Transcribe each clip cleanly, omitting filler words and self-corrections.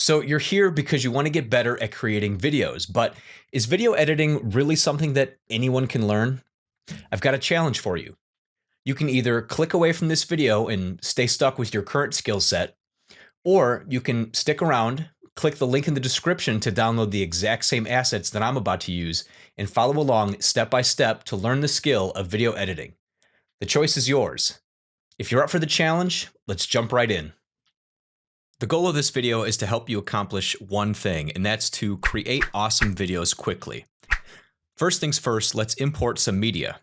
So you're here because you want to get better at creating videos, but is video editing really something that anyone can learn? I've got a challenge for you. You can either click away from this video and stay stuck with your current skill set, or you can stick around, click the link in the description to download the exact same assets that I'm about to use, and follow along step by step to learn the skill of video editing. The choice is yours. If you're up for the challenge, let's jump right in. The goal of this video is to help you accomplish one thing, and that's to create awesome videos quickly. First things first, let's import some media.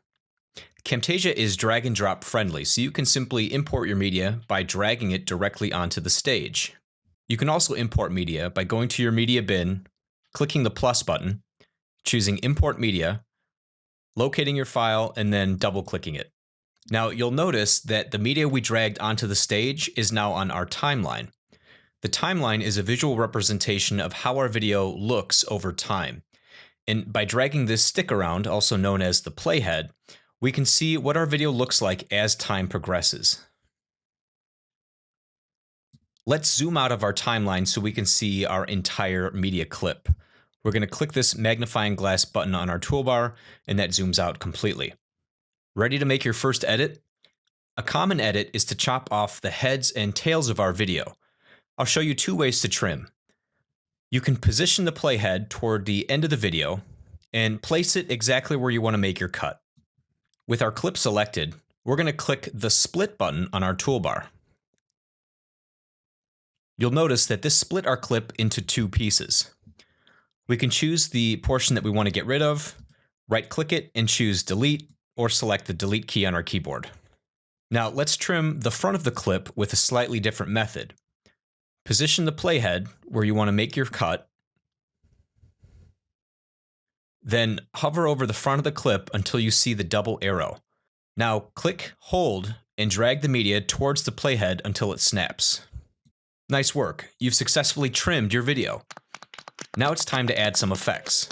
Camtasia is drag and drop friendly, so you can simply import your media by dragging it directly onto the stage. You can also import media by going to your media bin, clicking the plus button, choosing import media, locating your file, and then double-clicking it. Now you'll notice that the media we dragged onto the stage is now on our timeline. The timeline is a visual representation of how our video looks over time. And by dragging this stick around, also known as the playhead, we can see what our video looks like as time progresses. Let's zoom out of our timeline so we can see our entire media clip. We're going to click this magnifying glass button on our toolbar, and that zooms out completely. Ready to make your first edit? A common edit is to chop off the heads and tails of our video. I'll show you two ways to trim. You can position the playhead toward the end of the video and place it exactly where you want to make your cut. With our clip selected, we're going to click the split button on our toolbar. You'll notice that this split our clip into two pieces. We can choose the portion that we want to get rid of, right-click it and choose delete, or select the delete key on our keyboard. Now let's trim the front of the clip with a slightly different method. Position the playhead where you want to make your cut, then hover over the front of the clip until you see the double arrow. Now click, hold, and drag the media towards the playhead until it snaps. Nice work, you've successfully trimmed your video. Now it's time to add some effects.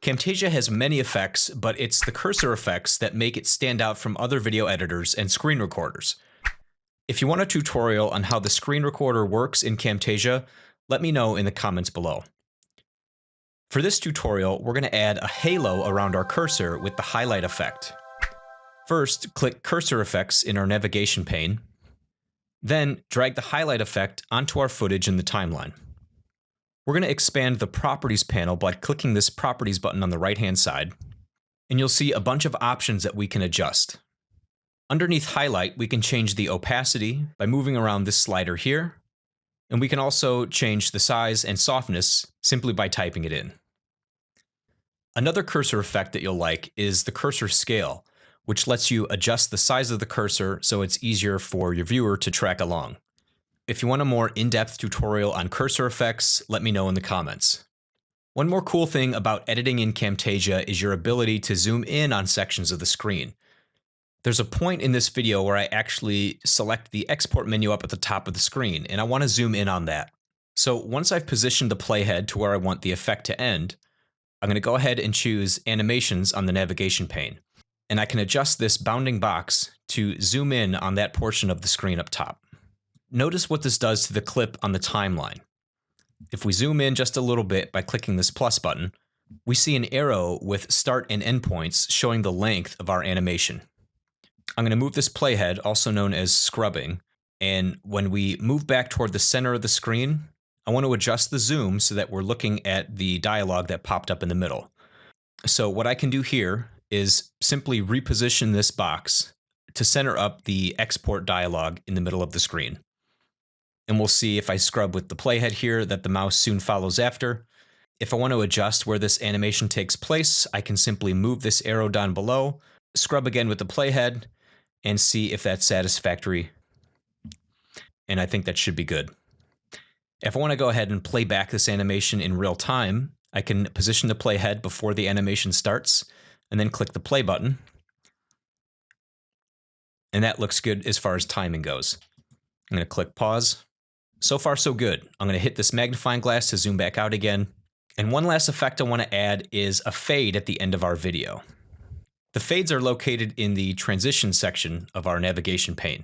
Camtasia has many effects, but it's the cursor effects that make it stand out from other video editors and screen recorders. If you want a tutorial on how the screen recorder works in Camtasia, let me know in the comments below. For this tutorial, we're going to add a halo around our cursor with the highlight effect. First, click Cursor Effects in our navigation pane. Then, drag the highlight effect onto our footage in the timeline. We're going to expand the Properties panel by clicking this Properties button on the right-hand side, and you'll see a bunch of options that we can adjust. Underneath Highlight, we can change the opacity by moving around this slider here, and we can also change the size and softness simply by typing it in. Another cursor effect that you'll like is the cursor scale, which lets you adjust the size of the cursor so it's easier for your viewer to track along. If you want a more in-depth tutorial on cursor effects, let me know in the comments. One more cool thing about editing in Camtasia is your ability to zoom in on sections of the screen. There's a point in this video where I actually select the export menu up at the top of the screen, and I want to zoom in on that. So once I've positioned the playhead to where I want the effect to end, I'm going to go ahead and choose Animations on the navigation pane. And I can adjust this bounding box to zoom in on that portion of the screen up top. Notice what this does to the clip on the timeline. If we zoom in just a little bit by clicking this plus button, we see an arrow with start and end points showing the length of our animation. I'm going to move this playhead, also known as scrubbing, and when we move back toward the center of the screen, I want to adjust the zoom so that we're looking at the dialogue that popped up in the middle. So what I can do here is simply reposition this box to center up the export dialogue in the middle of the screen. And we'll see if I scrub with the playhead here that the mouse soon follows after. If I want to adjust where this animation takes place, I can simply move this arrow down below, scrub again with the playhead, and see if that's satisfactory. And I think that should be good. If I want to go ahead and play back this animation in real time, I can position the playhead before the animation starts, and then click the play button. And that looks good as far as timing goes. I'm going to click pause. So far, so good. I'm going to hit this magnifying glass to zoom back out again. And one last effect I want to add is a fade at the end of our video. The fades are located in the transition section of our navigation pane.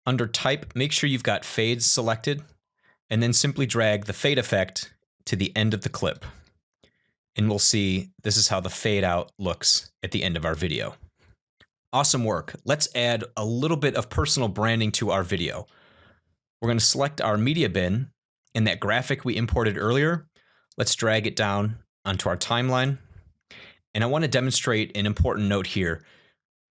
Under Type, make sure you've got Fades selected, and then simply drag the fade effect to the end of the clip. And we'll see this is how the fade out looks at the end of our video. Awesome work. Let's add a little bit of personal branding to our video. We're going to select our media bin, and that graphic we imported earlier, let's drag it down onto our timeline. And I want to demonstrate an important note here.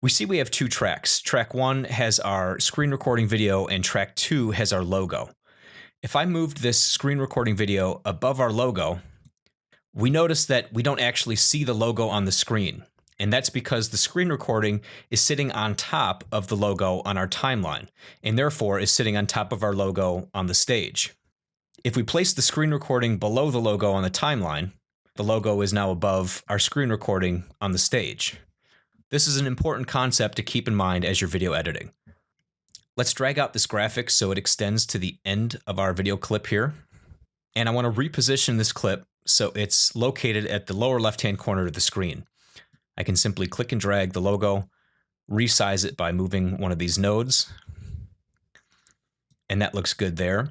We see we have two tracks. Track 1 has our screen recording video and track 2 has our logo. If I moved this screen recording video above our logo, we notice that we don't actually see the logo on the screen. And that's because the screen recording is sitting on top of the logo on our timeline, and therefore is sitting on top of our logo on the stage. If we place the screen recording below the logo on the timeline, the logo is now above our screen recording on the stage. This is an important concept to keep in mind as you're video editing. Let's drag out this graphic so it extends to the end of our video clip here. And I want to reposition this clip so it's located at the lower left-hand corner of the screen. I can simply click and drag the logo, resize it by moving one of these nodes, and that looks good there.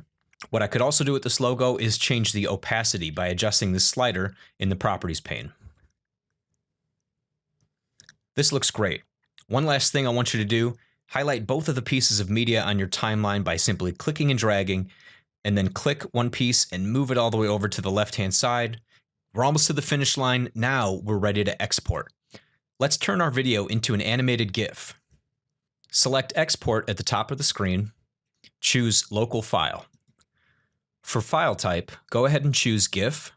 What I could also do with this logo is change the opacity by adjusting this slider in the Properties pane. This looks great. One last thing I want you to do, highlight both of the pieces of media on your timeline by simply clicking and dragging, and then click one piece and move it all the way over to the left-hand side. We're almost to the finish line. Now we're ready to export. Let's turn our video into an animated GIF. Select Export at the top of the screen. Choose Local File. For file type, go ahead and choose GIF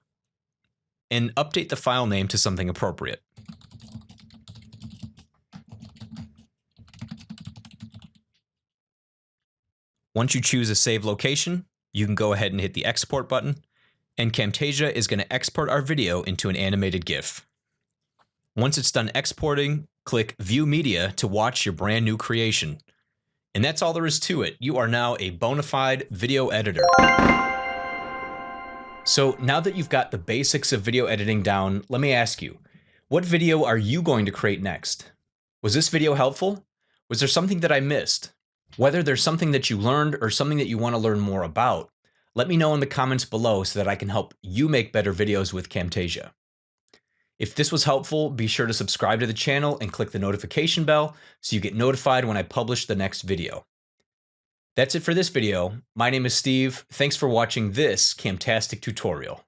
and update the file name to something appropriate. Once you choose a save location, you can go ahead and hit the export button, and Camtasia is going to export our video into an animated GIF. Once it's done exporting, click View Media to watch your brand new creation. And that's all there is to it. You are now a bona fide video editor. So now that you've got the basics of video editing down, let me ask you, what video are you going to create next? Was this video helpful? Was there something that I missed? Whether there's something that you learned or something that you want to learn more about, let me know in the comments below so that I can help you make better videos with Camtasia. If this was helpful, be sure to subscribe to the channel and click the notification bell so you get notified when I publish the next video. That's it for this video. My name is Steve. Thanks for watching this Camtastic tutorial.